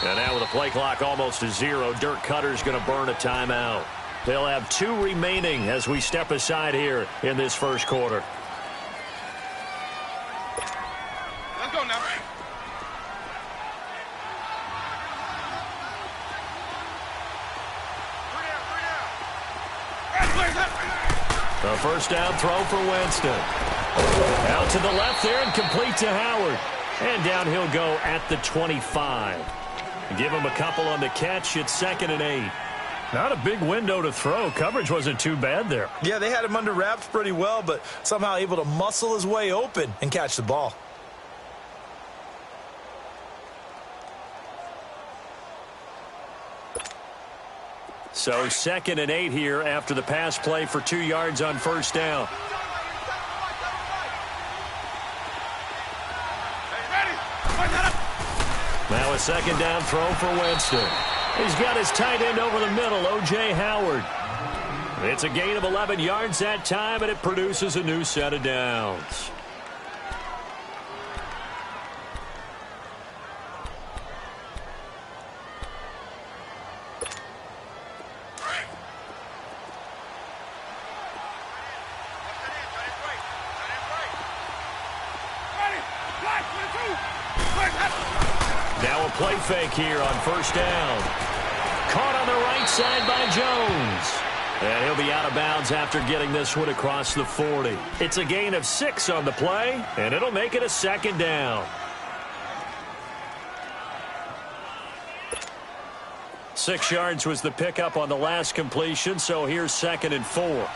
And now with the play clock almost to 0, Dirk Cutter's going to burn a timeout. They'll have 2 remaining as we step aside here in this first quarter. Let's go now. A first down throw for Winston. Out to the left there and complete to Howard. And down he'll go at the 25. Give him a couple on the catch. It's 2nd and 8. Not a big window to throw. Coverage wasn't too bad there. Yeah, they had him under wraps pretty well, but somehow able to muscle his way open and catch the ball. So 2nd and 8 here after the pass play for 2 yards on first down. Now a 2nd down throw for Winston. He's got his tight end over the middle, O.J. Howard. It's a gain of 11 yards that time, and it produces a new set of downs. Now a play fake here on first down. Caught on the right side by Jones. And he'll be out of bounds after getting this one across the 40. It's a gain of 6 on the play, and it'll make it a 2nd down. 6 yards was the pickup on the last completion, so here's 2nd and 4.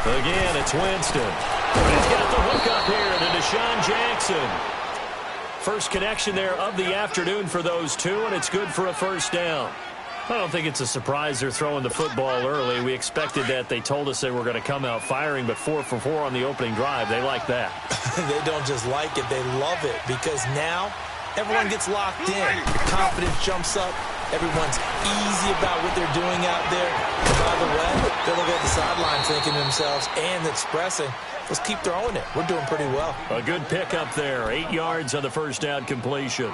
Again, it's Winston. He's got the hook up here to Deshaun Jackson. First connection there of the afternoon for those two, and it's good for a first down. I don't think it's a surprise they're throwing the football early. We expected that. They told us they were going to come out firing, but 4 for 4 on the opening drive. They like that. They don't just like it, they love it, because now everyone gets locked in. Confidence jumps up. Everyone's easy about what they're doing out there. And by the way, they're looking at the sideline thinking to themselves and expressing, let's keep throwing it. We're doing pretty well. A good pickup there. 8 yards on the first down completion.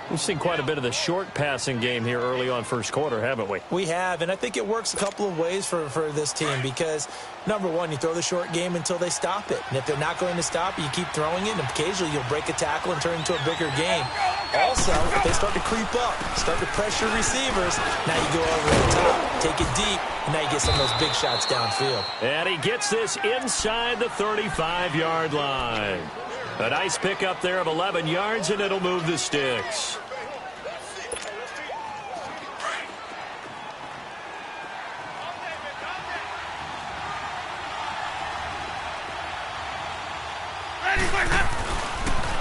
We've seen quite a bit of the short passing game here early on first quarter, haven't we? We have, and I think it works a couple of ways for this team because, number one, you throw the short game until they stop it. And if they're not going to stop it, you keep throwing it, and occasionally you'll break a tackle and turn it into a bigger game. Also, if they start to creep up, start to pressure receivers, now you go over the top, take it deep, and now you get some of those big shots downfield. And he gets this inside the 35-yard line. A nice pickup there of 11 yards, and it'll move the sticks.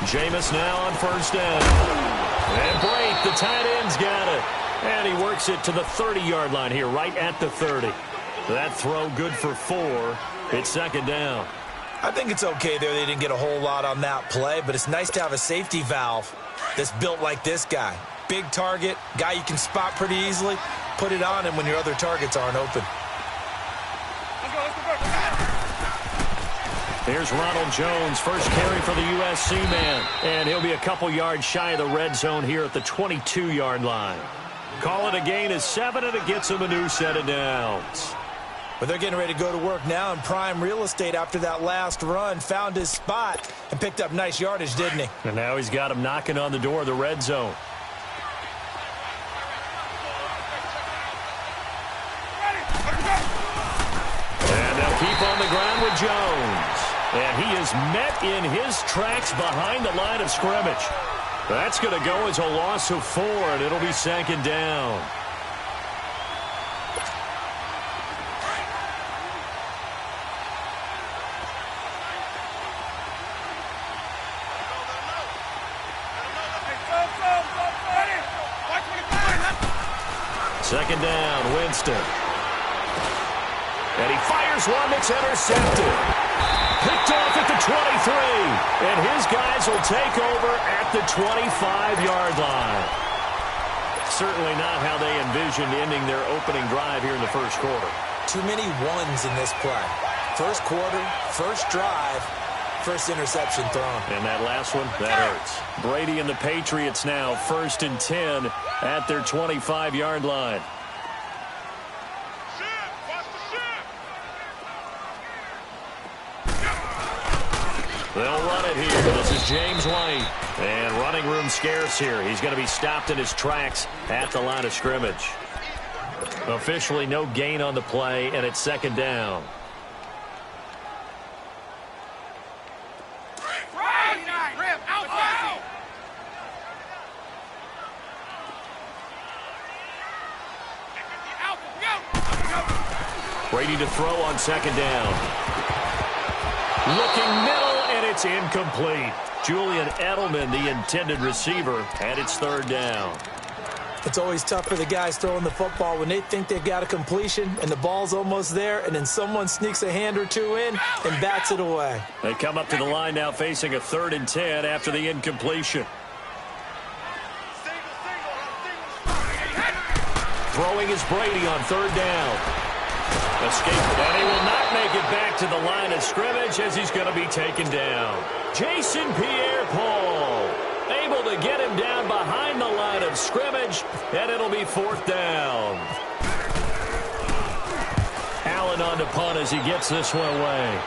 Jameis now on first down. And Brake, the tight end's got it. And he works it to the 30-yard line here, right at the 30. That throw good for 4. It's 2nd down. I think it's okay there. They didn't get a whole lot on that play, but it's nice to have a safety valve that's built like this guy. Big target, guy you can spot pretty easily. Put it on him when your other targets aren't open. Here's Ronald Jones, first carry for the USC man. And he'll be a couple yards shy of the red zone here at the 22-yard line. Call it a gain of 7, and it gets him a new set of downs. But they're getting ready to go to work now in prime real estate after that last run. Found his spot and picked up nice yardage, didn't he? And now he's got him knocking on the door of the red zone. And they'll keep on the ground with Jones. And he is met in his tracks behind the line of scrimmage. That's going to go as a loss of 4, and it'll be 2nd down. Second down, Winston. And he fires one that's intercepted. Picked off at the 23. And his guys will take over at the 25-yard line. certainly not how they envisioned ending their opening drive here in the first quarter. Too many ones in this play. First quarter, first drive, first interception thrown. And that last one, that hurts. Brady and the Patriots now 1st and 10 at their 25-yard line. They'll run it here. This is James White. And running room scarce here. He's going to be stopped in his tracks at the line of scrimmage. Officially no gain on the play, and it's 2nd down. Brady to throw on 2nd down. Looking middle, and it's incomplete. Julian Edelman, the intended receiver, and it's 3rd down. It's always tough for the guys throwing the football when they think they've got a completion and the ball's almost there, and then someone sneaks a hand or two in and bats it away. They come up to the line now facing a 3rd and 10 after the incompletion. Throwing is Brady on 3rd down. Escape, and he will not make it back to the line of scrimmage as he's going to be taken down. Jason Pierre-Paul able to get him down behind the line of scrimmage, and it'll be 4th down. Allen on to punt as he gets this one away.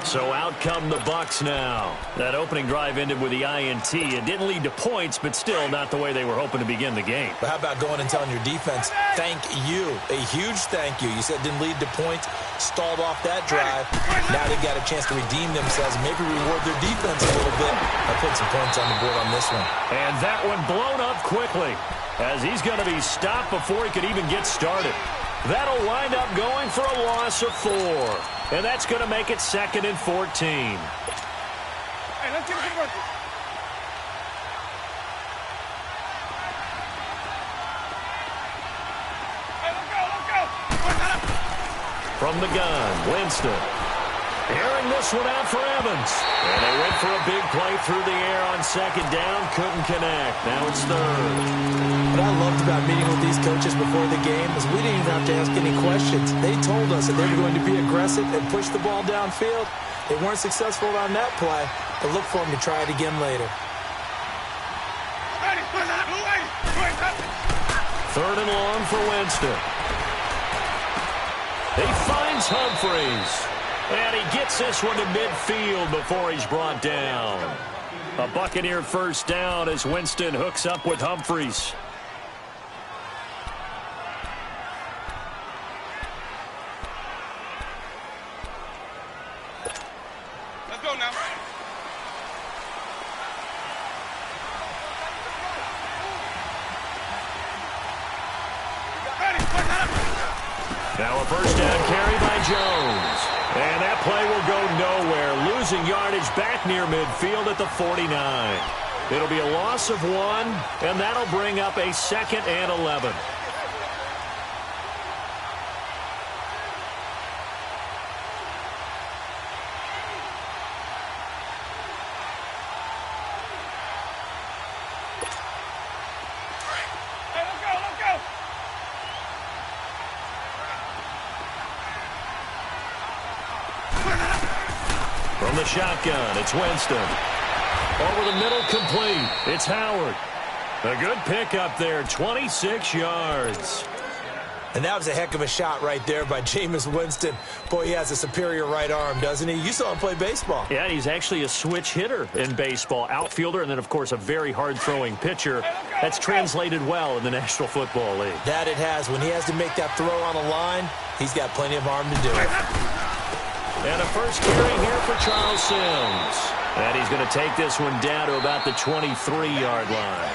So out come the Bucs now. That opening drive ended with the INT. It didn't lead to points, but still not the way they were hoping to begin the game. But how about going and telling your defense, thank you, a huge thank you. You said it didn't lead to points, stalled off that drive. Now they got a chance to redeem themselves, maybe reward their defense a little bit. I put some points on the board on this one. And that one blown up quickly as he's going to be stopped before he could even get started. That'll wind up going for a loss of 4. And that's going to make it 2nd and 14. Hey, let's get it. Let's go. From the gun, Winston. Airing this one out for Evans. And they went for a big play through the air on 2nd down. Couldn't connect. Now it's 3rd. What I loved about meeting with these coaches before the game is we didn't even have to ask any questions. They told us that they were going to be aggressive and push the ball downfield. They weren't successful on that play, but look for them to try it again later. 3rd and long for Winston. He finds Humphries. And he gets this one to midfield before he's brought down. A Buccaneer 1st down as Winston hooks up with Humphries. Let's go now. Now a 1st down carry by Jones. And that play will go nowhere. Losing yardage back near midfield at the 49. It'll be a loss of 1, and that'll bring up a 2nd and 11. From the shotgun, it's Winston. Over the middle, complete. It's Howard. A good pickup there, 26 yards. And that was a heck of a shot right there by Jameis Winston. Boy, he has a superior right arm, doesn't he? You saw him play baseball. Yeah, he's actually a switch hitter in baseball. Outfielder, and then, of course, a very hard-throwing pitcher. That's translated well in the National Football League. That it has. When he has to make that throw on a line, he's got plenty of arm to do it. And a first carry here for Charles Sims. And he's going to take this one down to about the 23-yard line.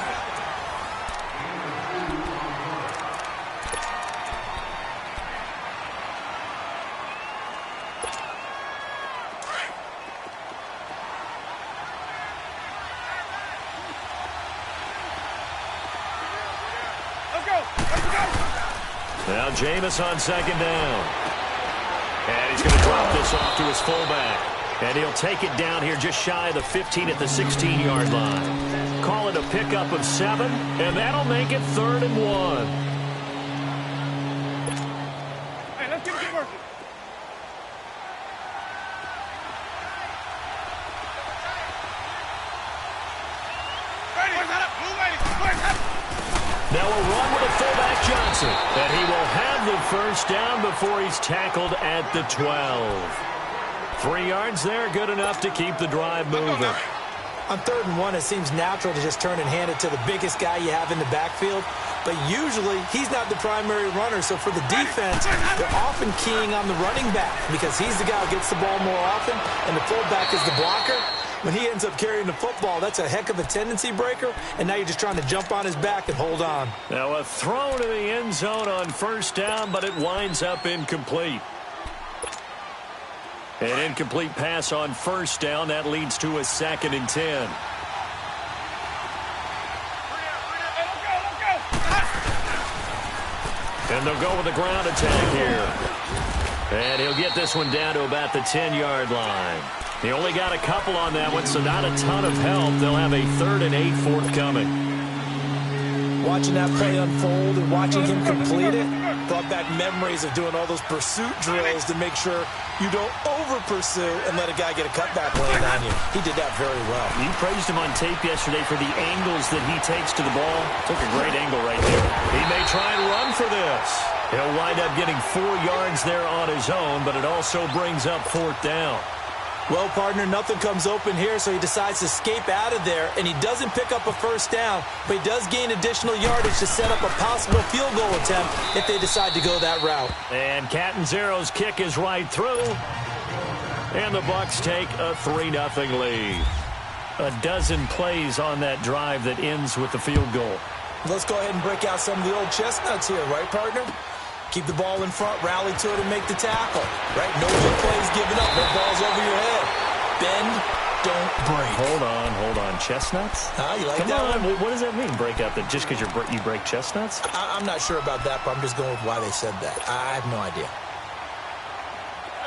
Now Jameis on 2nd down. And he's going to drop this off to his fullback. And he'll take it down here just shy of the 15 at the 16-yard line. Call it a pickup of 7, and that'll make it 3rd and 1. Hey, let's get working. Now a run with a fullback Johnson. And he will have the first down before he's tackled at the 12. 3 yards there, good enough to keep the drive moving. On 3rd and 1, it seems natural to just turn and hand it to the biggest guy you have in the backfield. But usually, he's not the primary runner. So for the defense, they're often keying on the running back because he's the guy who gets the ball more often, and the fullback is the blocker. When he ends up carrying the football, that's a heck of a tendency breaker, and now you're just trying to jump on his back and hold on. Now a throw to the end zone on 1st down, but it winds up incomplete. An incomplete pass on 1st down. That leads to a 2nd and 10. And they'll go with the ground attack here. And he'll get this one down to about the 10-yard line. He only got a couple on that one, so not a ton of help. They'll have a 3rd and 8 forthcoming. Watching that play unfold and watching him complete it brought back memories of doing all those pursuit drills to make sure you don't over-pursue and let a guy get a cutback lane on you. He did that very well. You praised him on tape yesterday for the angles that he takes to the ball. Took a great angle right there. He may try and run for this. He'll wind up getting 4 yards there on his own, but it also brings up 4th down. Well, partner, nothing comes open here, so he decides to escape out of there, and he doesn't pick up a 1st down, but he does gain additional yardage to set up a possible field goal attempt if they decide to go that route. And Catanzaro's kick is right through, and the Bucs take a 3-0 lead. A dozen plays on that drive that ends with the field goal. Let's go ahead and break out some of the old chestnuts here, right, partner? Keep the ball in front, rally to it, and make the tackle. Right? No big plays given up. No balls over your head. Bend, don't break. Hold on. Chestnuts? You like Come that on. one? What does that mean, break out? That just because you break chestnuts? I'm not sure about that, but I'm just going with why they said that. I have no idea.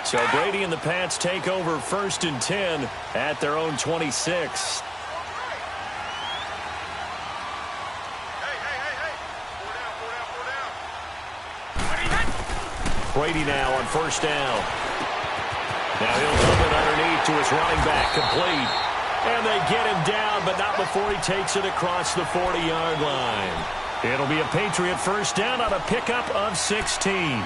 So Brady and the Pats take over 1st and 10 at their own 26. Brady now on 1st down. Now he'll dump it underneath to his running back, complete. And they get him down, but not before he takes it across the 40-yard line. It'll be a Patriot 1st down on a pickup of 16.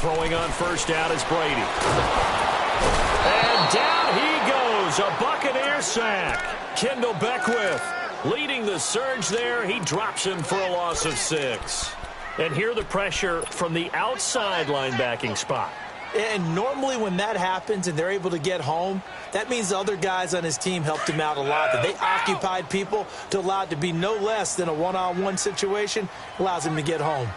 Throwing on 1st down is Brady. And down he goes. A Buccaneer sack. Kendall Beckwith leading the surge there. He drops him for a loss of 6. And here the pressure from the outside linebacking spot. And normally when that happens and they're able to get home, that means the other guys on his team helped him out a lot. That they occupied people to allow it to be no less than a one-on-one situation, allows him to get home.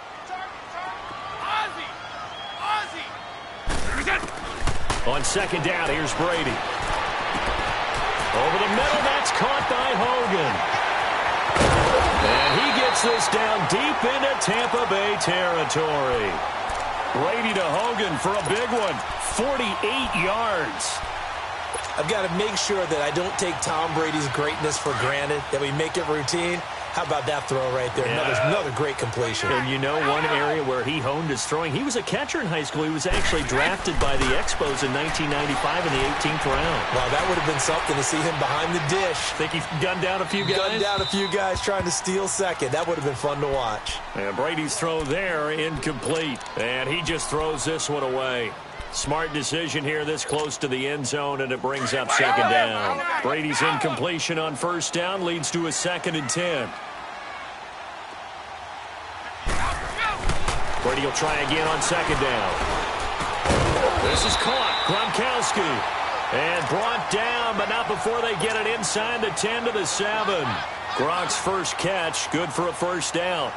On 2nd down, here's Brady. Over the middle, that's caught by Hogan. And he gets this down deep into Tampa Bay territory. Brady to Hogan for a big one. 48 yards. I've got to make sure that I don't take Tom Brady's greatness for granted, that we make it routine. How about that throw right there? Yeah. Another great completion. And you know one area where he honed his throwing? He was a catcher in high school. He was actually drafted by the Expos in 1995 in the 18th round. Well, that would have been something to see him behind the dish. Think he gunned down a few guys? Gunned down a few guys trying to steal second. That would have been fun to watch. And Brady's throw there, incomplete. And he just throws this one away. Smart decision here this close to the end zone, and it brings up 2nd down. Brady's incompletion on 1st down leads to a 2nd and 10. Brady will try again on 2nd down. This is caught. Gronkowski. And brought down, but not before they get it inside the 10 to the 7. Gronk's first catch, good for a 1st down.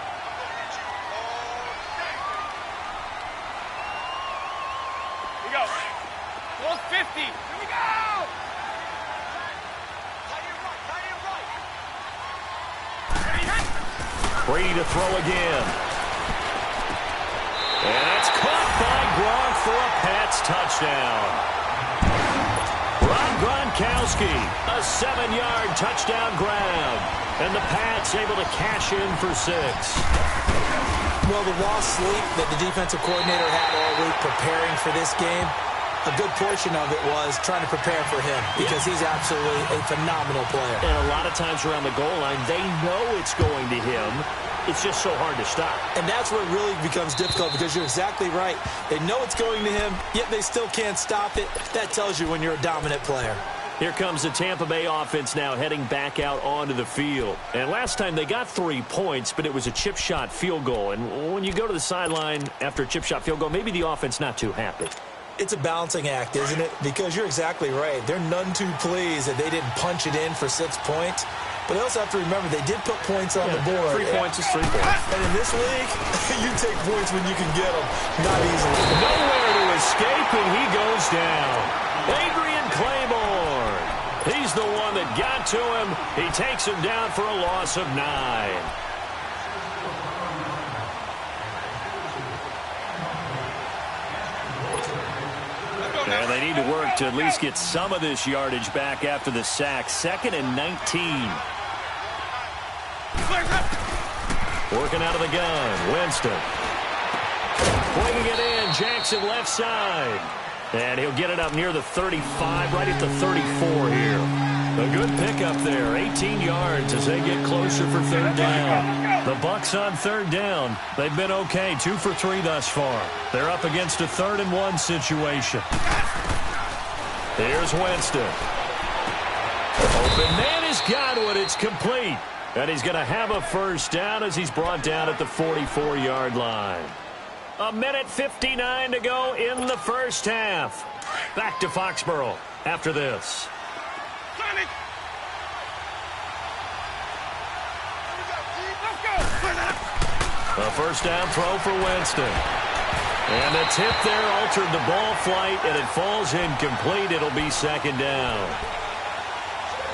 Brady to throw again. And it's caught by Gronk for a Pats touchdown. Rob Gronkowski, a 7-yard touchdown grab. And the Pats able to cash in for 6. Well, the lost sleep that the defensive coordinator had all week preparing for this game, a good portion of it was trying to prepare for him because he's absolutely a phenomenal player. And a lot of times around the goal line, they know it's going to him. It's just so hard to stop. And that's where it really becomes difficult because you're exactly right. They know it's going to him, yet they still can't stop it. That tells you when you're a dominant player. Here comes the Tampa Bay offense now heading back out onto the field. And last time they got 3 points, but it was a chip shot field goal. And when you go to the sideline after a chip shot field goal, maybe the offense not too happy. It's a balancing act, isn't it? Because you're exactly right. They're none too pleased that they didn't punch it in for 6 points. But they also have to remember they did put points on the board. 3 points is 3 points. And in this league, you take points when you can get them, not easily. Nowhere to escape, and he goes down. Adrian Claiborne. He's the one that got to him. He takes him down for a loss of 9. And they need to work to at least get some of this yardage back after the sack. 2nd and 19. Working out of the gun. Winston. Bringing it in. Jackson left side. And he'll get it up near the 35, right at the 34 here. A good pickup there. 18 yards as they get closer for 3rd down. The Bucs on 3rd down. They've been okay. 2 for 3 thus far. They're up against a 3rd and 1 situation. Here's Winston. Open man has got one. It's complete. And he's going to have a 1st down as he's brought down at the 44-yard line. 1:59 to go in the 1st half. Back to Foxborough after this. A 1st down throw for Winston. And the tip there altered the ball flight, and it falls incomplete. It'll be 2nd down.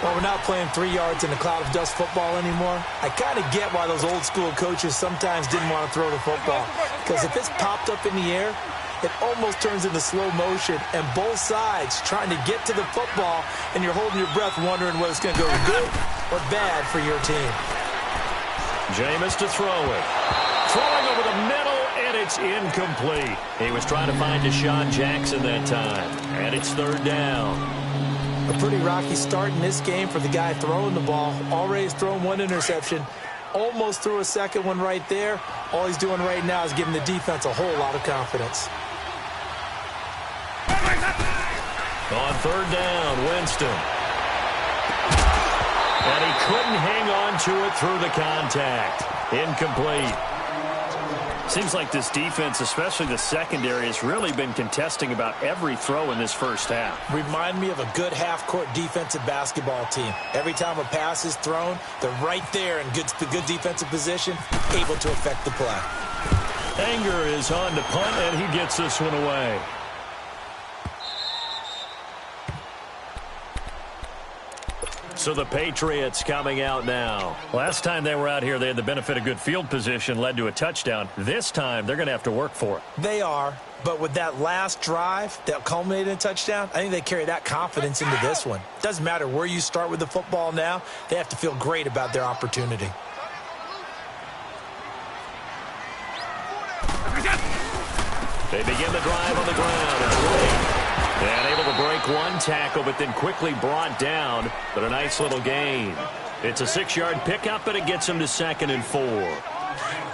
Well, we're not playing 3 yards in a cloud of dust football anymore. I kind of get why those old school coaches sometimes didn't want to throw the football. Because if it's popped up in the air, it almost turns into slow motion. And both sides trying to get to the football, and you're holding your breath wondering whether it's going to go good or bad for your team. Jameis to throw it. Throwing over the middle, and it's incomplete. He was trying to find Deshaun Jackson that time. And it's 3rd down. A pretty rocky start in this game for the guy throwing the ball. Already has thrown 1 interception. Almost threw a 2nd one right there. All he's doing right now is giving the defense a whole lot of confidence. On 3rd down, Winston. And he couldn't hang on to it through the contact. Incomplete. Seems like this defense, especially the secondary, has really been contesting about every throw in this 1st half. Remind me of a good half-court defensive basketball team. Every time a pass is thrown, they're right there in good defensive position, able to affect the play. Anger is on to punt, and he gets this one away. So the Patriots coming out now. Last time they were out here, they had the benefit of good field position, led to a touchdown. This time, they're going to have to work for it. They are, but with that last drive that culminated in a touchdown, I think they carry that confidence into this one. Doesn't matter where you start with the football now, they have to feel great about their opportunity. They begin the drive on the ground. And able to break 1 tackle, but then quickly brought down. But a nice little gain. It's a 6-yard pickup, but it gets them to 2nd and 4.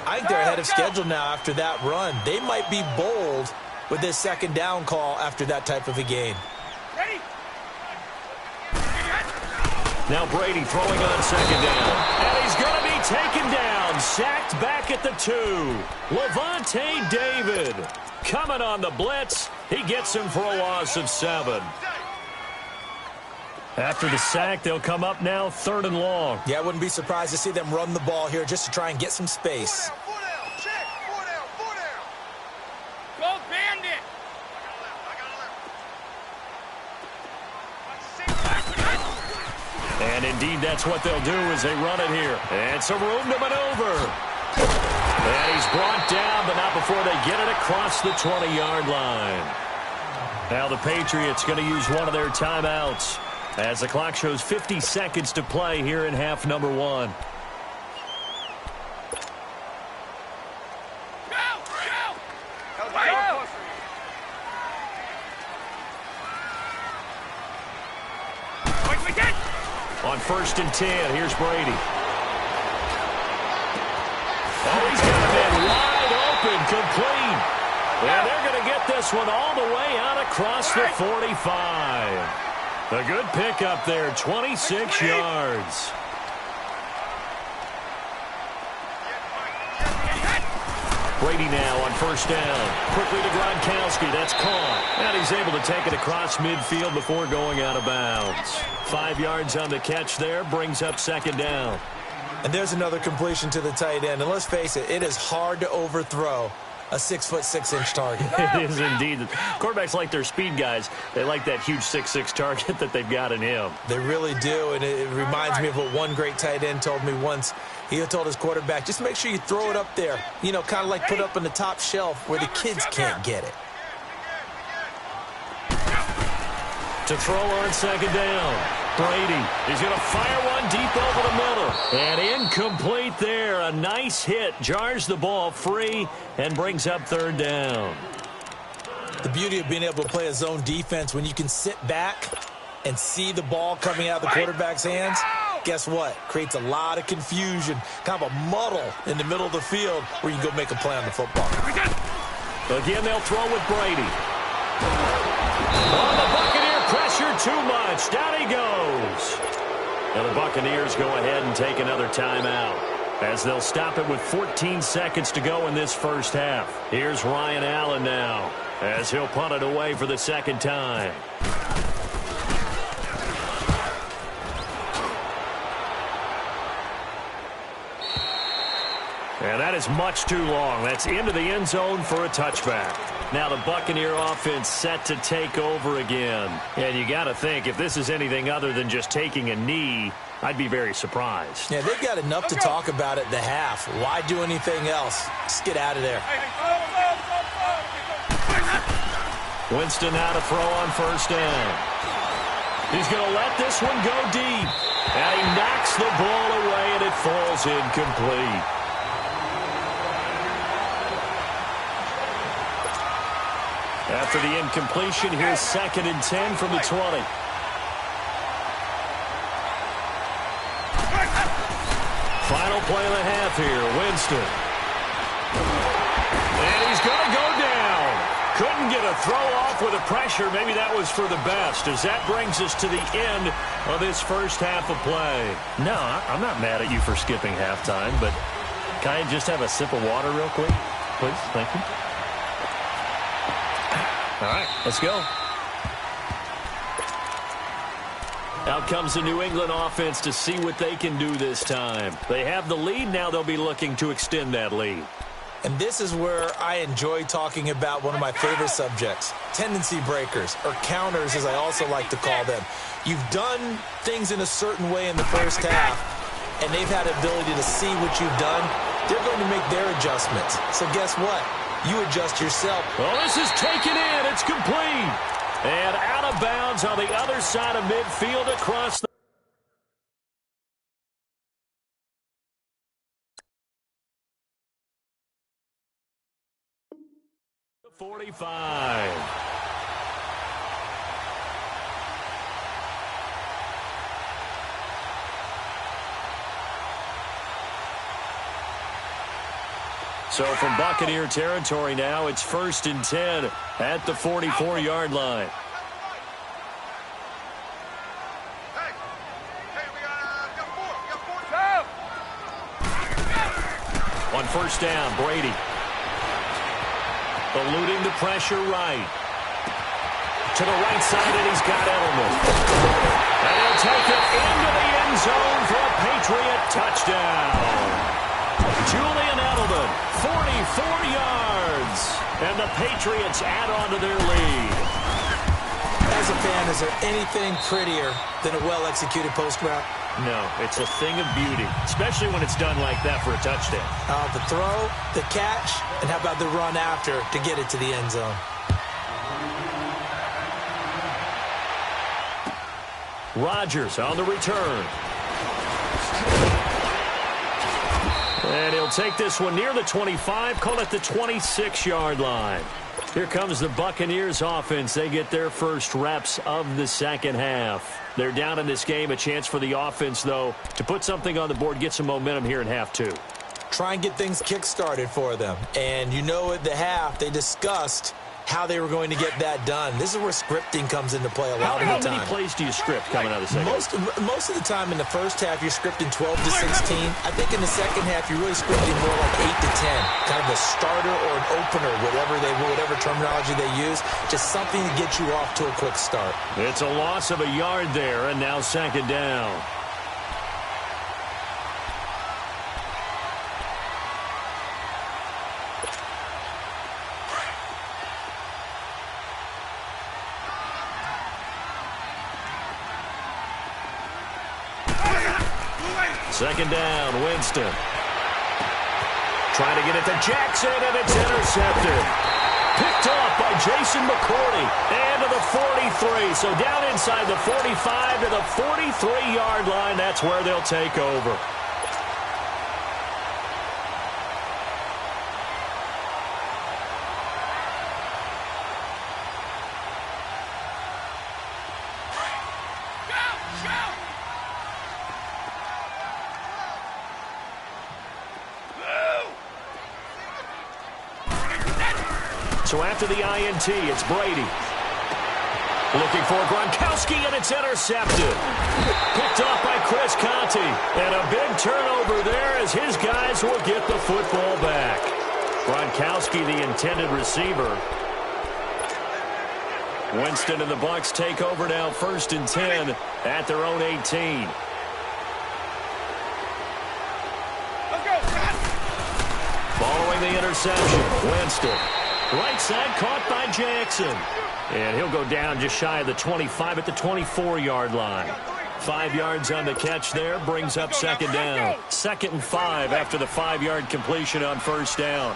I think they're ahead of schedule now after that run. They might be bold with this 2nd down call after that type of a game. Now Brady throwing on 2nd down. And he's going to be taken down. Sacked back at the 2. Levante David coming on the blitz. He gets him for a loss of 7. After the sack, they'll come up now 3rd and long. Yeah, I wouldn't be surprised to see them run the ball here just to try and get some space. Go Bandit! And indeed, that's what they'll do as they run it here. And some room to maneuver. And he's brought down, but not before they get it across the 20-yard line. Now the Patriots going to use one of their timeouts as the clock shows 50 seconds to play here in half number 1. On 1st and 10, here's Brady. Oh, he's got a man wide open, complete. And they're going to get this one all the way out across the 45. A good pickup there, 26 yards. Brady now on 1st down. Quickly to Gronkowski. That's caught. And he's able to take it across midfield before going out of bounds. 5 yards on the catch there. Brings up 2nd down. And there's another completion to the tight end. And let's face it, it is hard to overthrow a 6'6" target. It is indeed. Quarterbacks like their speed guys. They like that huge 6'6" target that they've got in him. They really do, and it reminds me of what one great tight end told me once. He told his quarterback, just make sure you throw it up there. You know, kind of like put it up on the top shelf where the kids can't get it. To throw on 2nd down. Brady, he's going to fire one deep over the middle. And incomplete there. A nice hit. Jars the ball free and brings up 3rd down. The beauty of being able to play a zone defense when you can sit back and see the ball coming out of the quarterback's hands, guess what? Creates a lot of confusion, kind of a muddle in the middle of the field where you can go make a play on the football. Again, they'll throw with Brady. On the Buccaneer pressure too much. Down he goes. Now the Buccaneers go ahead and take another timeout as they'll stop it with 14 seconds to go in this first half. Here's Ryan Allen now as he'll punt it away for the 2nd time. And that is much too long. That's into the end zone for a touchback. Now the Buccaneer offense set to take over again. And you got to think, if this is anything other than just taking a knee, I'd be very surprised. Yeah, they've got enough to talk about at the half. Why do anything else? Just get out of there. Winston now to throw on 1st down. He's going to let this one go deep. And he knocks the ball away, and it falls incomplete. After the incompletion, here's 2nd and 10 from the 20. Final play of the half here, Winston. And he's going to go down. Couldn't get a throw off with the pressure. Maybe that was for the best, as that brings us to the end of this first half of play. No, I'm not mad at you for skipping halftime, but can I just have a sip of water real quick? Please, thank you. All right, let's go. Out comes the New England offense to see what they can do this time. They have the lead. Now they'll be looking to extend that lead. And this is where I enjoy talking about one of my favorite subjects, tendency breakers, or counters as I also like to call them. You've done things in a certain way in the first half, and they've had the ability to see what you've done. They're going to make their adjustments. So guess what? You adjust yourself. Well, this is taken in. It's complete. And out of bounds on the other side of midfield across the 45. So from Buccaneer territory now, it's 1st and 10 at the 44-yard line. On 1st down, Brady. Eluding the pressure right. To the right side, and he's got Edelman. And he'll take it into the end zone for a Patriot touchdown. Julian Edelman, 44 yards. And the Patriots add on to their lead. As a fan, is there anything prettier than a well-executed post route? No, it's a thing of beauty, especially when it's done like that for a touchdown. The throw, the catch, and how about the run after to get it to the end zone? Rodgers on the return. And he'll take this one near the 25, call it the 26-yard line. Here comes the Buccaneers offense. They get their first reps of the second half. They're down in this game. A chance for the offense, though, to put something on the board, get some momentum here in half two. Try and get things kick-started for them. And you know at the half, they discussed how they were going to get that done. This is where scripting comes into play a lot of the time. How many plays do you script coming out of the second half? Most of the time in the first half, you're scripting 12 to 16. I think in the second half, you're really scripting more like 8 to 10. Kind of a starter or an opener, whatever terminology they use. Just something to get you off to a quick start. It's a loss of a yard there, and now second down. Second down, Winston. Trying to get it to Jackson, and it's intercepted. Picked off by Jason McCourty. And to the 43. So down inside the 45 to the 43-yard line. That's where they'll take over. So after the INT, it's Brady. Looking for Gronkowski, and it's intercepted. Picked off by Chris Conte. And a big turnover there as his guys will get the football back. Gronkowski, the intended receiver. Winston and the Bucs take over now, 1st and 10 at their own 18. Following the interception, Winston. Right side caught by Jackson. And he'll go down just shy of the 25 at the 24-yard line. 5 yards on the catch there, brings up second down. 2nd and 5 after the 5-yard completion on first down.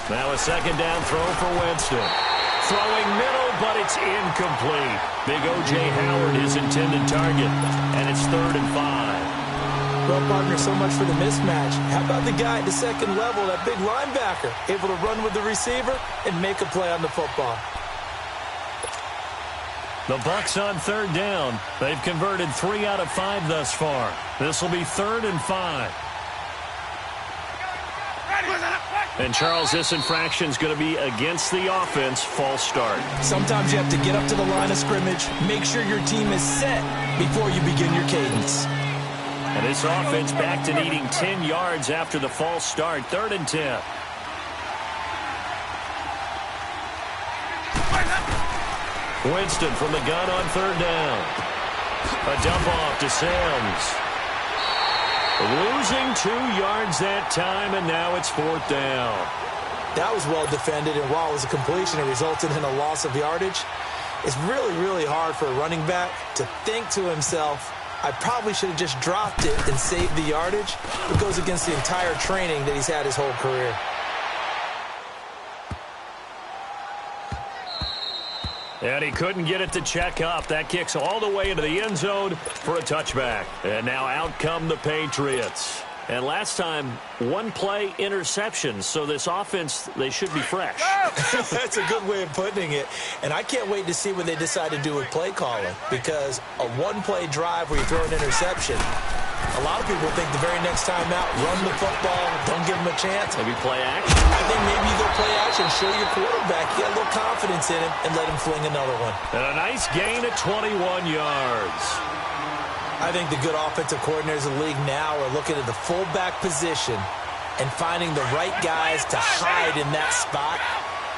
Now a second down throw for Winston. Throwing middle, but it's incomplete. Big O.J. Howard, his intended target, and it's 3rd and 5. Well, partner, so much for the mismatch. How about the guy at the second level, that big linebacker, able to run with the receiver and make a play on the football? The Bucs on 3rd down. They've converted 3 out of 5 thus far. This will be 3rd and 5. And, Charles, this infraction is going to be against the offense, false start. Sometimes you have to get up to the line of scrimmage, make sure your team is set before you begin your cadence. And this offense back to needing 10 yards after the false start, 3rd and 10. Winston from the gun on 3rd down. A dump off to Sims. Losing 2 yards that time, and now it's 4th down. That was well defended, and while it was a completion, it resulted in a loss of yardage. It's really, really hard for a running back to think to himself, I probably should have just dropped it and saved the yardage. It goes against the entire training that he's had his whole career. And he couldn't get it to check up. That kicks all the way into the end zone for a touchback. And now out come the Patriots. And last time, 1-play interception. So this offense, they should be fresh. That's a good way of putting it. And I can't wait to see what they decide to do with play calling. Because a 1-play drive where you throw an interception, a lot of people think the very next time out, run the football, don't give them a chance. Maybe play action. I think maybe you go play action, show your quarterback, you got a little confidence in him, and let him fling another one. And a nice gain at 21 yards. I think the good offensive coordinators in the league now are looking at the fullback position and finding the right guys to hide in that spot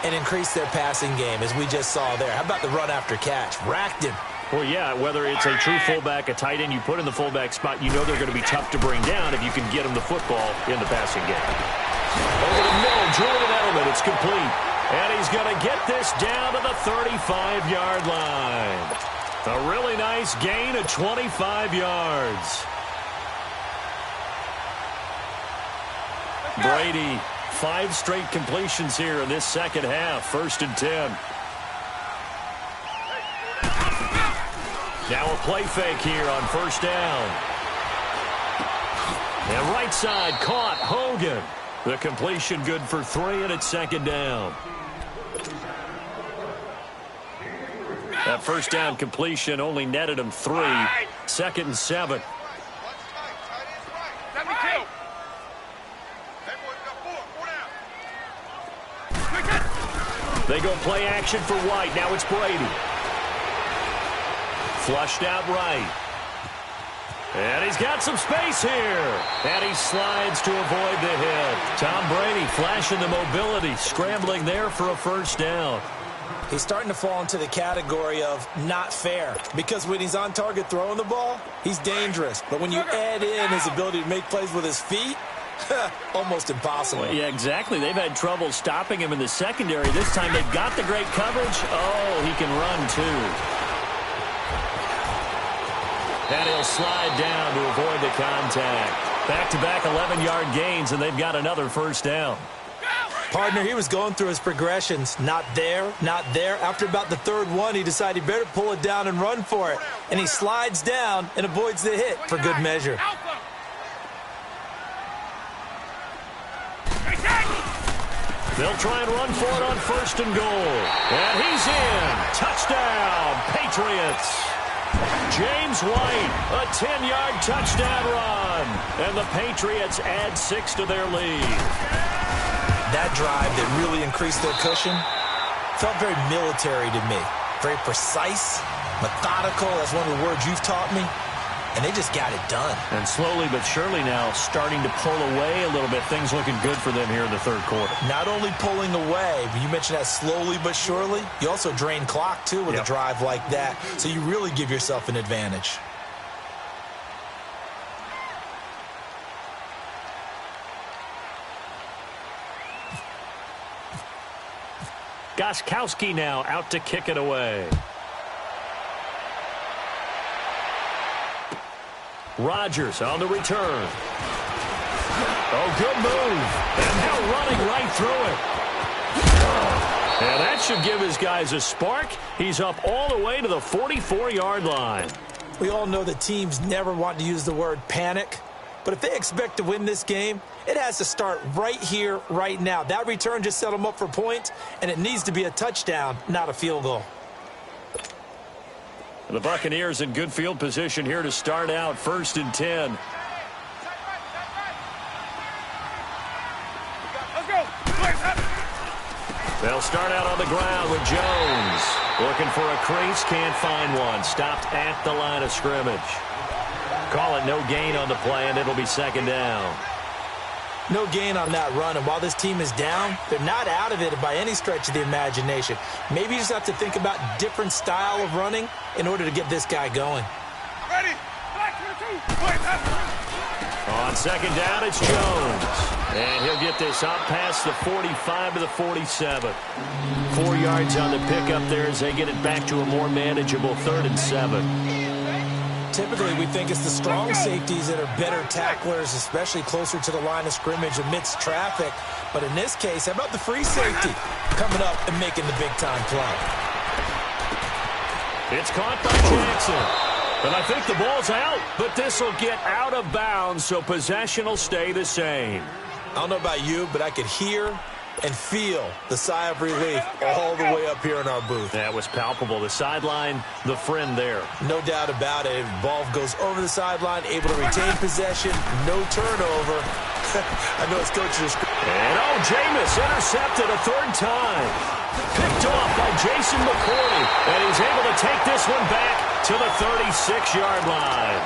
and increase their passing game, as we just saw there. How about the run after catch? Racked him. Well, yeah, whether it's a true fullback, a tight end you put in the fullback spot, you know they're going to be tough to bring down if you can get them the football in the passing game. Over the middle, Julian Edelman, it's complete. And he's going to get this down to the 35-yard line. A really nice gain of 25 yards. Brady, 5 straight completions here in this second half. 1st and 10. Now a play fake here on 1st down. And right side caught Hogan. The completion good for 3, and it's 2nd down. That 1st down completion only netted him 3. 2nd and 7. They go play action for White. Now it's Brady. Flushed out right. And he's got some space here. And he slides to avoid the hit. Tom Brady flashing the mobility, scrambling there for a 1st down. He's starting to fall into the category of not fair, because when he's on target throwing the ball, he's dangerous. But when you add in his ability to make plays with his feet, almost impossible. Well, yeah, exactly. They've had trouble stopping him in the secondary. This time they've got the great coverage. Oh, he can run too. And he'll slide down to avoid the contact. Back-to-back 11-yard gains, and they've got another 1st down. Partner, he was going through his progressions. Not there, not there. After about the 3rd one, he decided he better pull it down and run for it. And he slides down and avoids the hit for good measure. They'll try and run for it on 1st and goal. And he's in. Touchdown, Patriots. James White, a 10-yard touchdown run. And the Patriots add 6 to their lead. That drive that really increased their cushion felt very military to me. Very precise, methodical. That's one of the words you've taught me. And they just got it done. And slowly but surely now starting to pull away a little bit. Things looking good for them here in the 3rd quarter. Not only pulling away, but you mentioned that slowly but surely. You also drain clock, too, with a drive like that. So you really give yourself an advantage. Gostkowski now out to kick it away. Rodgers on the return. Oh, good move. And now running right through it. And that should give his guys a spark. He's up all the way to the 44-yard line. We all know that teams never want to use the word panic. But if they expect to win this game, it has to start right here, right now. That return just set them up for points, and it needs to be a touchdown, not a field goal. The Buccaneers in good field position here to start out. 1st and 10. Let's go. They'll start out on the ground with Jones. Looking for a crease, can't find one. Stopped at the line of scrimmage. Call it no gain on the play, and it'll be 2nd down. No gain on that run, and while this team is down, they're not out of it by any stretch of the imagination. Maybe you just have to think about different style of running in order to get this guy going. Ready? On 2nd down, it's Jones. And he'll get this up past the 45 to the 47. 4 yards on the pickup there as they get it back to a more manageable 3rd and 7. Typically, we think it's the strong safeties that are better tacklers, especially closer to the line of scrimmage amidst traffic. But in this case, how about the free safety coming up and making the big-time play? It's caught by Jackson. And I think the ball's out, but this will get out of bounds, so possession will stay the same. I don't know about you, but I could hear and feel the sigh of relief all the way up here in our booth. That was palpable. The sideline, the friend there. No doubt about it. Ball goes over the sideline, able to retain possession, no turnover. I know it's coach's. And Jameis intercepted a 3rd time. Picked off by Jason McCourty, and he's able to take this one back to the 36-yard line.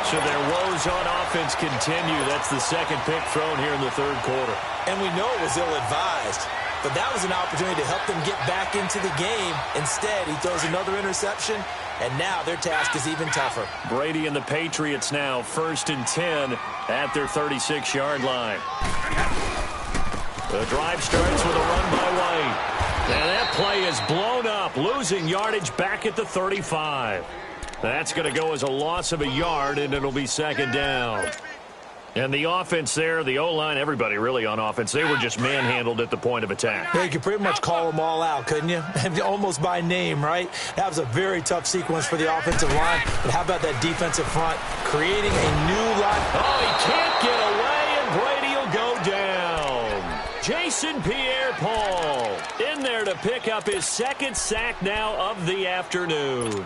So their woes on offense continue. That's the 2nd pick thrown here in the 3rd quarter. And we know it was ill-advised. but that was an opportunity to help them get back into the game. Instead, he throws another interception, and now their task is even tougher. Brady and the Patriots now 1st and 10 at their 36-yard line. The drive starts with a run by White. And that play is blown up, losing yardage back at the 35. That's going to go as a loss of a yard, and it'll be 2nd down. And the offense there, the O-line, everybody really on offense, they were just manhandled at the point of attack. Yeah, you could pretty much call them all out, couldn't you? Almost by name, right? That was a very tough sequence for the offensive line. But how about that defensive front creating a new line? Oh, he can't get away, and Brady will go down. Jason Pierre-Paul in there to pick up his 2nd sack now of the afternoon.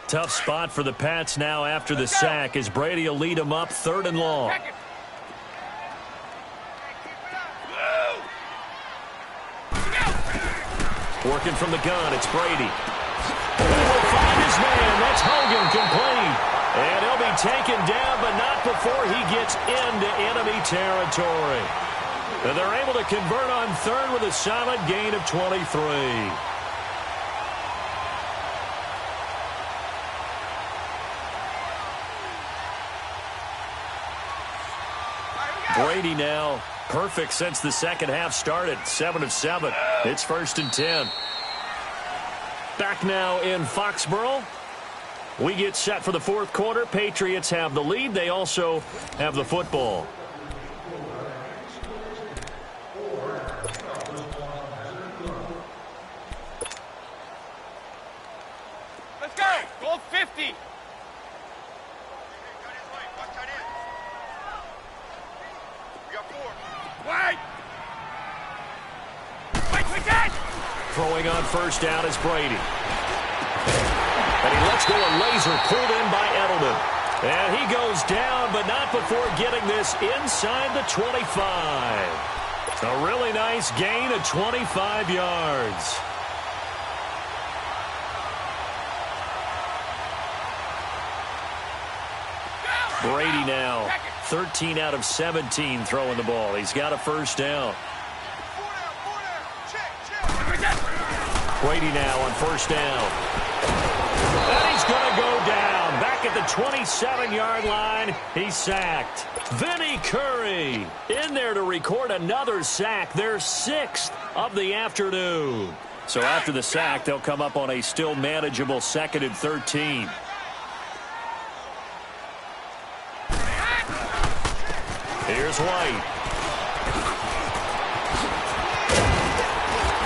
Tough spot for the Pats now after the sack as Brady will lead them up 3rd and long. Working from the gun, it's Brady. He will find his man. That's Hogan complete. And he'll be taken down, but not before he gets into enemy territory. And they're able to convert on 3rd with a solid gain of 23. Brady now perfect since the 2nd half started. 7 of 7. It's 1st and 10. Back now in Foxborough. We get set for the 4th quarter. Patriots have the lead. They also have the football. Let's go. Goal 50. Throwing on 1st down is Brady. And he lets go a laser pulled in by Edelman. And he goes down, but not before getting this inside the 25. A really nice gain of 25 yards. Brady now 13 out of 17 throwing the ball. He's got a 1st down. Brady now on 1st down. And he's going to go down. Back at the 27-yard line, he's sacked. Vinny Curry in there to record another sack. Their 6th of the afternoon. So after the sack, they'll come up on a still manageable 2nd and 13. Here's White.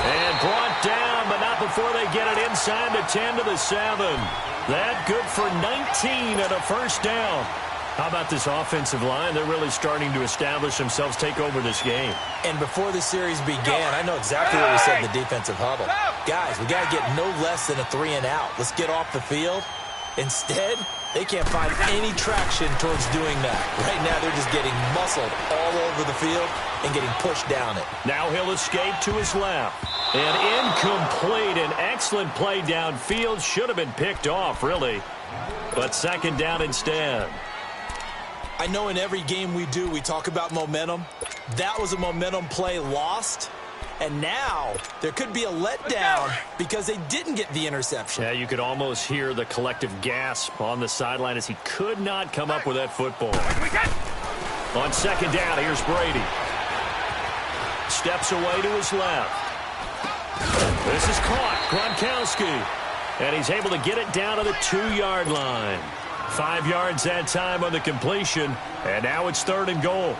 And brought down, but not before they get it inside the 10 to the 7. That good for 19 and a 1st down. How about this offensive line? They're really starting to establish themselves, take over this game. And before the series began, I know exactly what we said in the defensive huddle. Guys, we got to get no less than a 3 and out. Let's get off the field. Instead, they can't find any traction towards doing that. Right now, they're just getting muscled all over the field and getting pushed down it. Now he'll escape to his left. And incomplete. An excellent play downfield. Should have been picked off, really. But 2nd down instead. I know in every game we do, we talk about momentum. That was a momentum play lost. And now there could be a letdown because they didn't get the interception. Yeah, you could almost hear the collective gasp on the sideline as he could not come up with that football. On 2nd down, here's Brady. Steps away to his left. This is caught. Gronkowski. And he's able to get it down to the 2-yard line. 5 yards that time on the completion. And now it's 3rd and goal.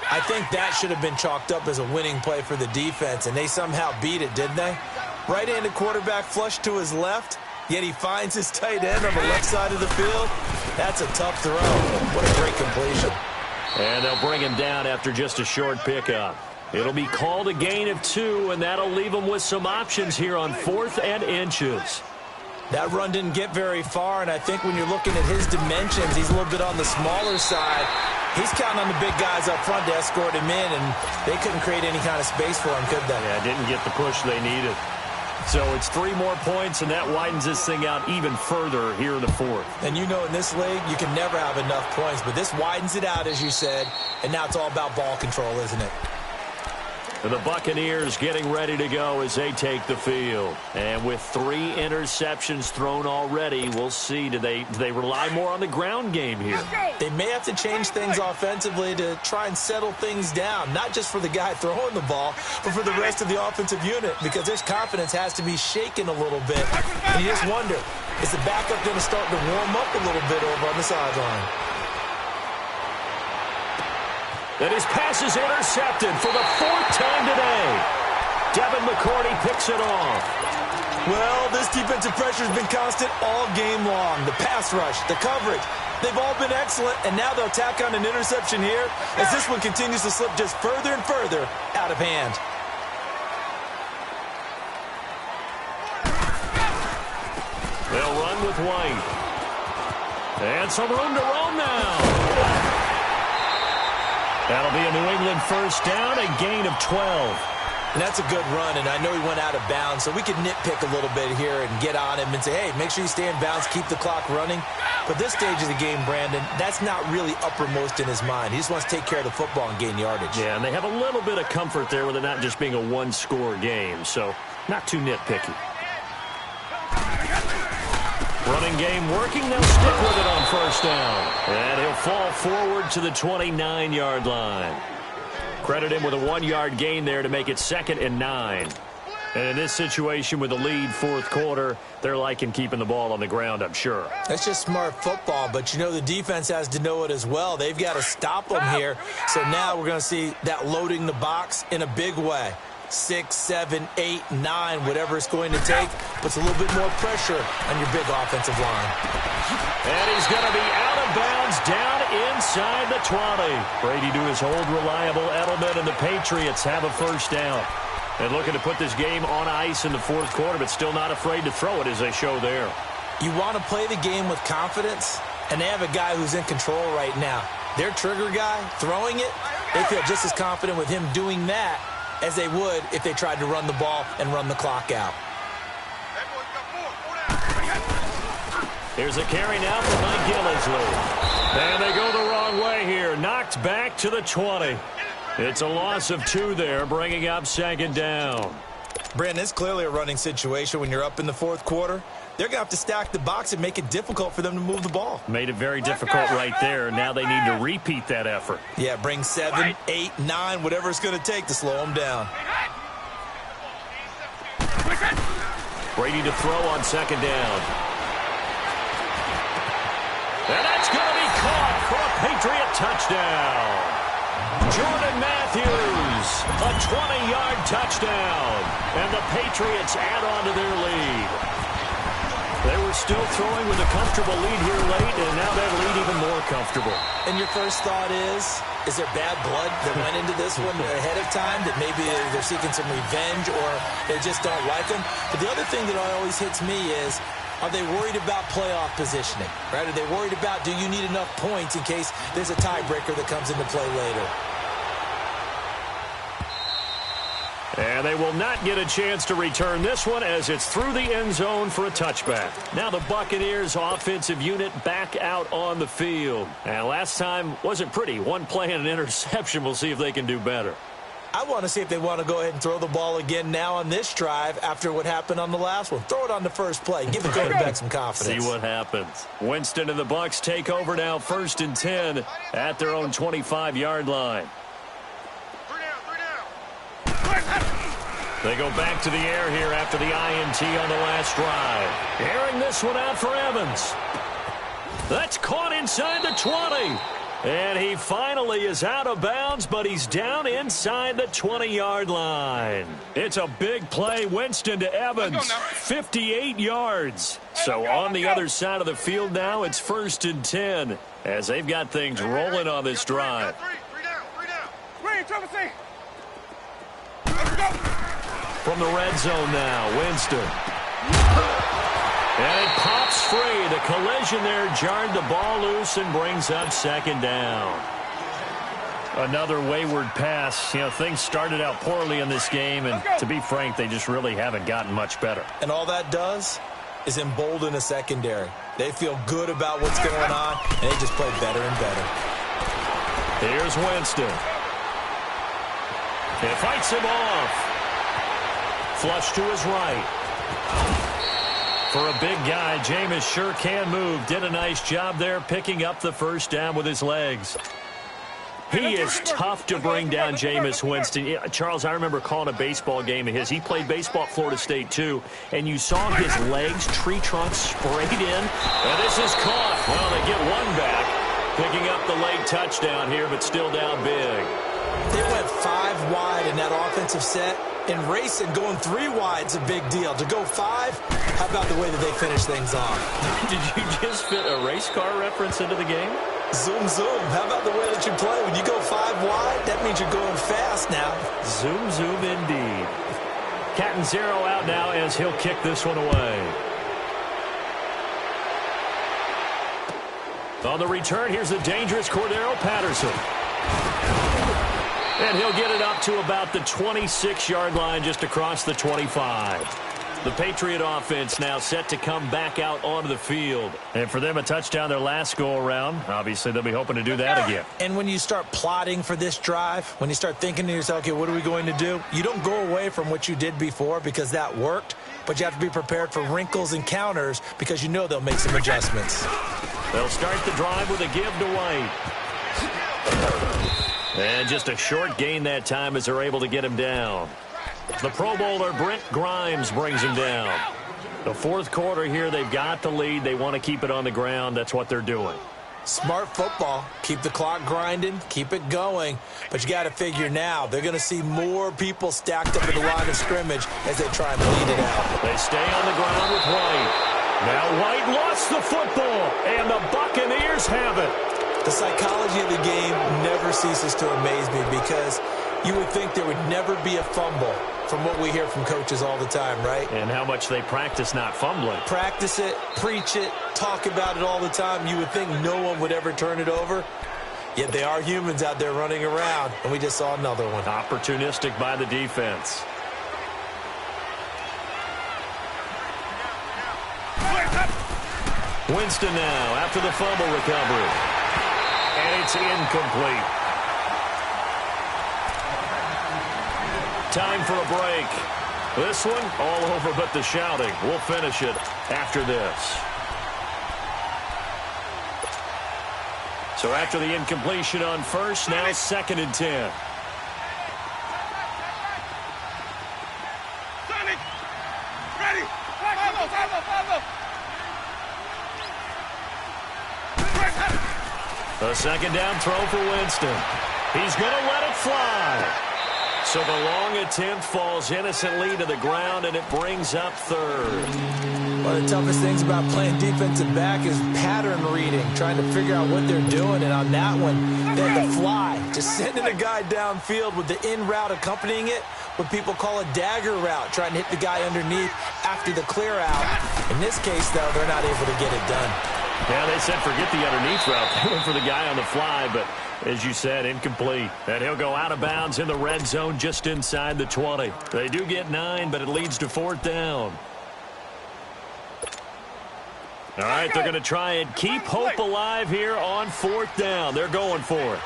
I think that should have been chalked up as a winning play for the defense, and they somehow beat it, didn't they? Right-handed quarterback flush to his left, yet he finds his tight end on the left side of the field. That's a tough throw. What a great completion. And they'll bring him down after just a short pickup. It'll be called a gain of 2, and that'll leave them with some options here on 4th and inches. That run didn't get very far, and I think when you're looking at his dimensions, he's a little bit on the smaller side. He's counting on the big guys up front to escort him in, and they couldn't create any kind of space for him, could they? Yeah, didn't get the push they needed. So it's 3 more points, and that widens this thing out even further here in the fourth. And you know in this league, you can never have enough points, but this widens it out, as you said, and now it's all about ball control, isn't it? And the Buccaneers getting ready to go as they take the field. And with 3 interceptions thrown already, we'll see. Do they rely more on the ground game here? They may have to change things offensively to try and settle things down, not just for the guy throwing the ball, but for the rest of the offensive unit, because their confidence has to be shaken a little bit. And you just wonder, is the backup going to start to warm up a little bit over on the sideline? And his pass is intercepted for the 4th time today. Devin McCourty picks it off. Well, this defensive pressure has been constant all game long. The pass rush, the coverage, they've all been excellent, and now they'll tack on an interception here as this one continues to slip just further and further out of hand. They'll run with White. And some room to roam now. That'll be a New England first down, a gain of 12. And that's a good run, and I know he went out of bounds, so we can nitpick a little bit here and get on him and say, hey, make sure you stay in bounds, keep the clock running. But this stage of the game, Brandon, that's not really uppermost in his mind. He just wants to take care of the football and gain yardage. Yeah, and they have a little bit of comfort there with it not just being a one-score game, so not too nitpicky. Running game working. They'll stick with it on first down. And he'll fall forward to the 29-yard line. Credit him with a 1-yard gain there to make it 2nd and 9. And in this situation with the lead 4th quarter, they're liking keeping the ball on the ground, I'm sure. That's just smart football, but you know the defense has to know it as well. They've got to stop them here. So now we're going to see that loading the box in a big way. 6, 7, 8, 9, whatever it's going to take, puts a little bit more pressure on your big offensive line. And he's going to be out of bounds down inside the 20. Brady to his old reliable Edelman, and the Patriots have a first down. And looking to put this game on ice in the 4th quarter, but still not afraid to throw it as they show there. You want to play the game with confidence, and they have a guy who's in control right now. Their trigger guy, throwing it, they feel just as confident with him doing that as they would if they tried to run the ball and run the clock out. Here's a carry now for Mike Gillisley. And they go the wrong way here. Knocked back to the 20. It's a loss of 2 there, bringing up 2nd down. Brandon, it's clearly a running situation when you're up in the 4th quarter. They're going to have to stack the box and make it difficult for them to move the ball. Made it very difficult right there. Now they need to repeat that effort. Yeah, bring 7, 8, 9, whatever it's going to take to slow them down. Brady to throw on 2nd down. And that's going to be caught for a Patriot touchdown. Jordan Matthews, a 20-yard touchdown. And the Patriots add on to their lead. They were still throwing with a comfortable lead here late, and now that lead even more comfortable. And your first thought is there bad blood that went into this one ahead of time, that maybe they're seeking some revenge or they just don't like them? But the other thing that always hits me is, are they worried about playoff positioning? Right? Are they worried about, do you need enough points in case there's a tiebreaker that comes into play later? And they will not get a chance to return this one as it's through the end zone for a touchback. Now the Buccaneers offensive unit back out on the field. And last time wasn't pretty. 1 play and an interception. We'll see if they can do better. I want to see if they want to go ahead and throw the ball again now on this drive after what happened on the last one. Throw it on the first play. Give the quarterback some confidence. See what happens. Winston and the Bucs take over now 1st and 10 at their own 25-yard line. They go back to the air here after the INT on the last drive. Airing this one out for Evans. That's caught inside the 20. And he finally is out of bounds, but he's down inside the 20-yard line. It's a big play. Winston to Evans. 58 yards. So on the other side of the field now, it's 1st and 10 as they've got things rolling on this drive. From the red zone now, Winston. And it pops free. The collision there jarred the ball loose and brings up 2nd down. Another wayward pass. You know, things started out poorly in this game, and to be frank, they just really haven't gotten much better. And all that does is embolden a secondary. They feel good about what's going on, and they just play better and better. Here's Winston. He fights him off. Flush to his right. For a big guy, Jameis sure can move. Did a nice job there picking up the first down with his legs. He is tough to bring down, Jameis Winston. Yeah, Charles, I remember calling a baseball game of his. He played baseball at Florida State, too. And you saw his legs, tree trunks sprayed in. And this is caught. Well, they get one back. Picking up the late touchdown here, but still down big. They went 5 wide in that offensive set. And racing, going 3 wide is a big deal. To go 5, how about the way that they finish things off? Did you just fit a race car reference into the game? Zoom, zoom. How about the way that you play? When you go 5 wide, that means you're going fast now. Zoom, zoom indeed. Cat and zero out now as he'll kick this one away. On the return, here's the dangerous Cordero Patterson. And he'll get it up to about the 26-yard line, just across the 25. The Patriot offense now set to come back out onto the field. And for them, a touchdown their last go-around. Obviously, they'll be hoping to do that again. And when you start plotting for this drive, when you start thinking to yourself, okay, what are we going to do? You don't go away from what you did before because that worked, but you have to be prepared for wrinkles and counters because you know they'll make some adjustments. They'll start the drive with a give to White. And just a short gain that time as they're able to get him down. The Pro Bowler Brent Grimes brings him down. The fourth quarter here, they've got the lead. They want to keep it on the ground. That's what they're doing. Smart football. Keep the clock grinding. Keep it going. But you got to figure now, they're going to see more people stacked up at the line of scrimmage as they try and bleed it out. They stay on the ground with White. Now White lost the football, and the Buccaneers have it. The psychology of the game never ceases to amaze me because you would think there would never be a fumble from what we hear from coaches all the time, right? And how much they practice not fumbling. Practice it, preach it, talk about it all the time. You would think no one would ever turn it over. Yet they are humans out there running around, and we just saw another one. Opportunistic by the defense. Winston now after the fumble recovery. And it's incomplete. Time for a break. This one all over but the shouting. We'll finish it after this. So after the incompletion on first, now 2nd and 10. A 2nd down throw for Winston. He's going to let it fly. So the long attempt falls innocently to the ground, and it brings up 3rd. One of the toughest things about playing defensive back is pattern reading, trying to figure out what they're doing. And on that one, they had to fly, just sending a guy downfield with the in route accompanying it, what people call a dagger route, trying to hit the guy underneath after the clear out. In this case, though, they're not able to get it done. Yeah, they said forget the underneath route. They went for the guy on the fly, but as you said, incomplete. And he'll go out of bounds in the red zone just inside the 20. They do get 9, but it leads to 4th down. All right, they're going to try and keep hope alive here on 4th down. They're going for it.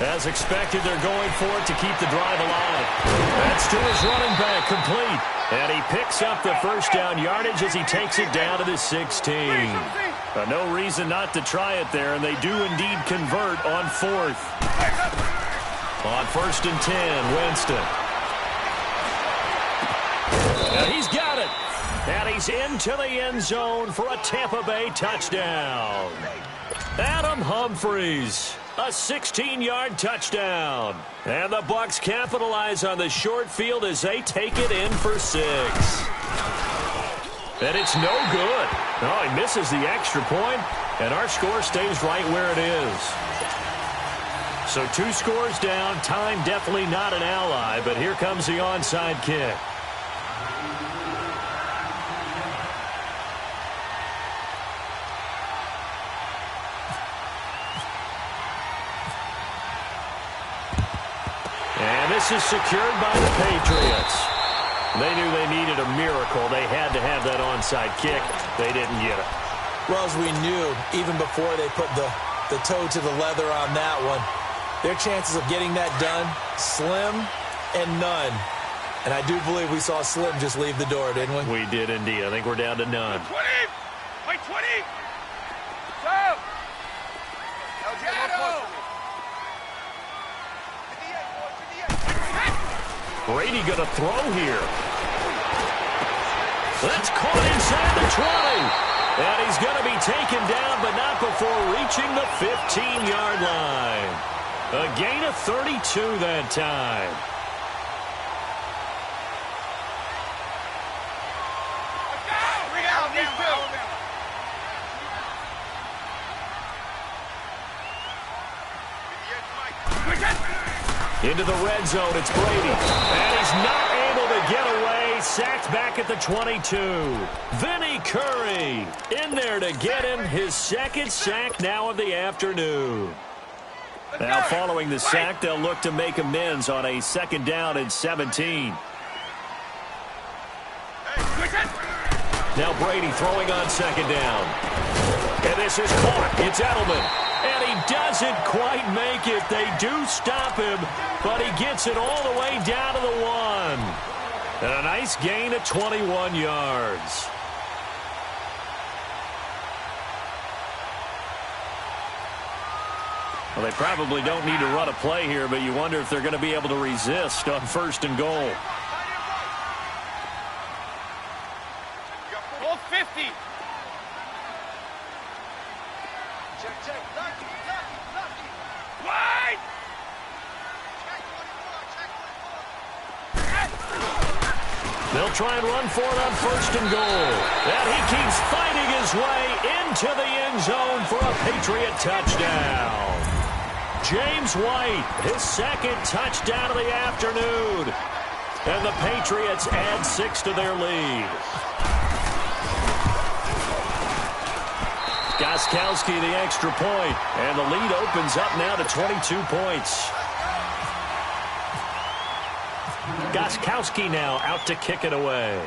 As expected, they're going for it to keep the drive alive. That's to his running back, complete. And he picks up the first down yardage as he takes it down to the 16. No reason not to try it there, and they do indeed convert on 4th. On 1st and 10, Winston. And he's got it. And he's into the end zone for a Tampa Bay touchdown. Adam Humphries. A 16-yard touchdown. And the Bucs capitalize on the short field as they take it in for 6. And it's no good. Oh, he misses the extra point, and our score stays right where it is. So 2 scores down. Time definitely not an ally, but here comes the onside kick. this is secured by the Patriots. They knew they needed a miracle. They had to have that onside kick. They didn't get it. Well, as we knew, even before they put the toe to the leather on that one, their chances of getting that done, slim and none. And I do believe we saw Slim just leave the door, didn't we? We did indeed. I think we're down to none. 20! Wait, 20! Go! Brady going to throw here. That's caught inside the 20. And he's going to be taken down, but not before reaching the 15-yard line. A gain of 32 that time. Into the red zone, it's Brady. And he's not able to get away. Sacked back at the 22. Vinny Curry in there to get him his second sack now of the afternoon. Now following the sack, they'll look to make amends on a 2nd down and 17. Now Brady throwing on 2nd down. And this is caught. It's Edelman. And he doesn't quite make it. They do stop him, but he gets it all the way down to the 1. And a nice gain of 21 yards. Well, they probably don't need to run a play here, but you wonder if they're going to be able to resist on 1st and goal. Goal 50. Wide! They'll try and run for it on 1st and goal. And he keeps fighting his way into the end zone for a Patriot touchdown. James White, his 2nd touchdown of the afternoon. And the Patriots add 6 to their lead. Gostkowski the extra point, and the lead opens up now to 22 points. Gostkowski now out to kick it away.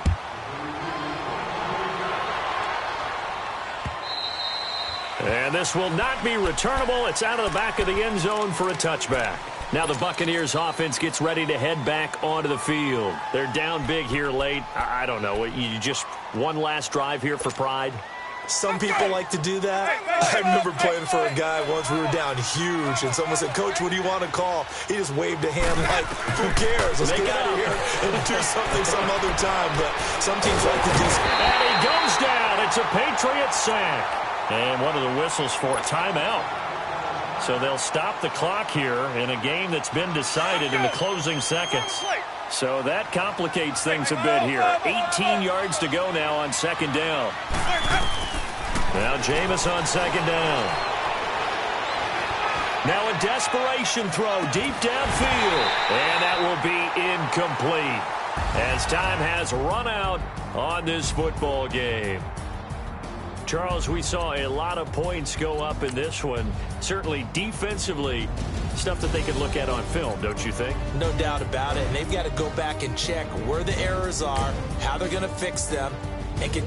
And this will not be returnable. It's out of the back of the end zone for a touchback. Now the Buccaneers offense gets ready to head back onto the field. They're down big here late. I don't know. You just one last drive here for pride? Some people like to do that. I remember playing for a guy once. We were down huge, and someone said, "Coach, what do you want to call?" He just waved a hand like, "Who cares? Let's get out of here and do something some other time." But some teams like to do. And he goes down. It's a Patriot sack. And one of the whistles for a timeout. So they'll stop the clock here in a game that's been decided in the closing seconds. So that complicates things a bit here. 18 yards to go now on 2nd down. Now Jameis on 2nd down. Now a desperation throw deep downfield. And that will be incomplete as time has run out on this football game. Charles, we saw a lot of points go up in this one. Certainly defensively, stuff that they can look at on film, don't you think? No doubt about it. And they've got to go back and check where the errors are, how they're going to fix them, and can...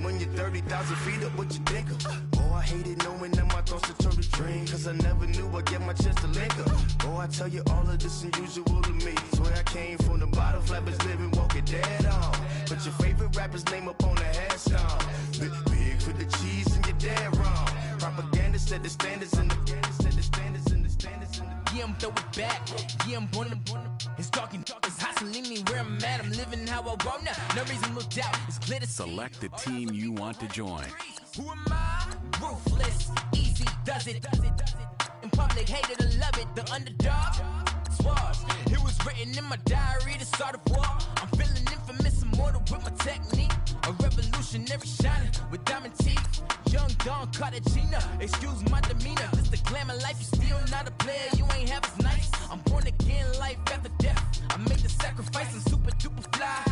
When you're 30,000 feet up, what you think of? Oh, I hated knowing that my thoughts would turn to dream, cause I never knew I'd get my chance to link up. Oh, I tell you all of this unusual to me. Swear I came from the bottom, flappers living, walking dead on. Put your favorite rapper's name up on the headstone. Big for the cheese and you're dead wrong. Propaganda said the standards in the standards in the standards in the Yeah, I'm throw it back. Yeah, I'm born to. It's dark and it's hot, so leave me where I'm at. I'm living how I want now. No reason to look out. It's clear to see. Select the team you want to join. Who am I? Ruthless, easy, does it. In public, hated or love it. The underdog, swars. It was written in my diary to start a war. I'm feeling infamous, immortal with my technique. A revolutionary shining with diamond teeth. Young Don Cartagena, excuse my demeanor. This the glamour life, you still not a player. You ain't half as nice. I'm born again, life after death. I made the sacrifice, I'm super duper fly.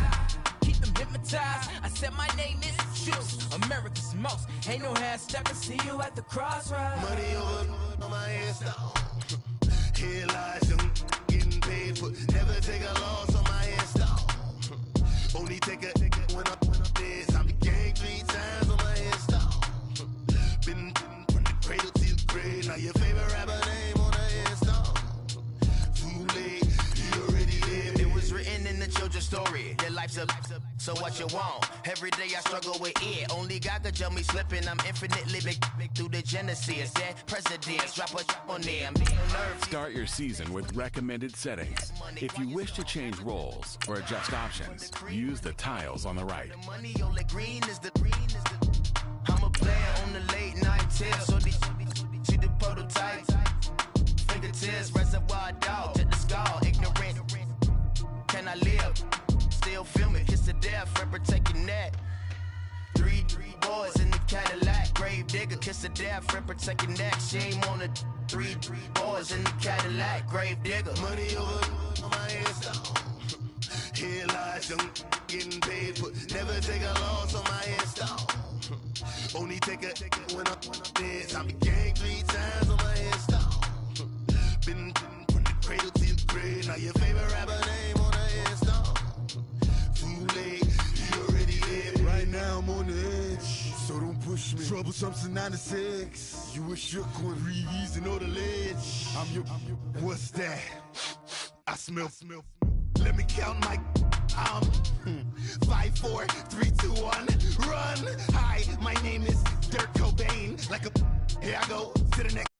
Keep them hypnotized. I said my name is Juice, America's most. Ain't no half stepping. See you at the crossroads. Money over on my headstone. Here lies young, getting paid for. Never take a loss on my headstone. Only take a when I'm dead. I be gang 3 times on my headstone. Been from the cradle to the grave. Now your favorite rapper name on the headstone. Too late, you already lived. It was written in the children's story. Their life's a so what you want? Every day I struggle with it. Only God could tell me slipping. I'm infinitely big through the genesis. Dead presidents, drop a on there. I'm being nervous. Start your season with recommended settings. If you wish to change roles or adjust options, use the tiles on the right. The money only green is the I'm a player on the late night tip. So these see the prototype. Fingertips, reservoir dog to the skull. Ignorant. Can I live? Still film it. Kiss the death, for taking that. 3 boys in the Cadillac. Grave digger, kiss the death, for protecting that. Shame on the 3 boys in the Cadillac. Grave digger. Money over on my headstone. Here lies young, getting paid for. Never take a loss on my headstone. Only take a when I'm dead. I be gang 3 times on my headstone. Been from the cradle to the grave. Now your favorite rapper name on the headstone. Too late, you already lived. Right now I'm on the edge, so don't push me. Troublesome to 9 to 6. You a shook one, Reeves and all the ledge. I'm your. What's that? I smell. Let me count my. 5, 4, 3, 2, 1, run. Hi, my name is Dirk Cobain. Like a. Here I go to the next.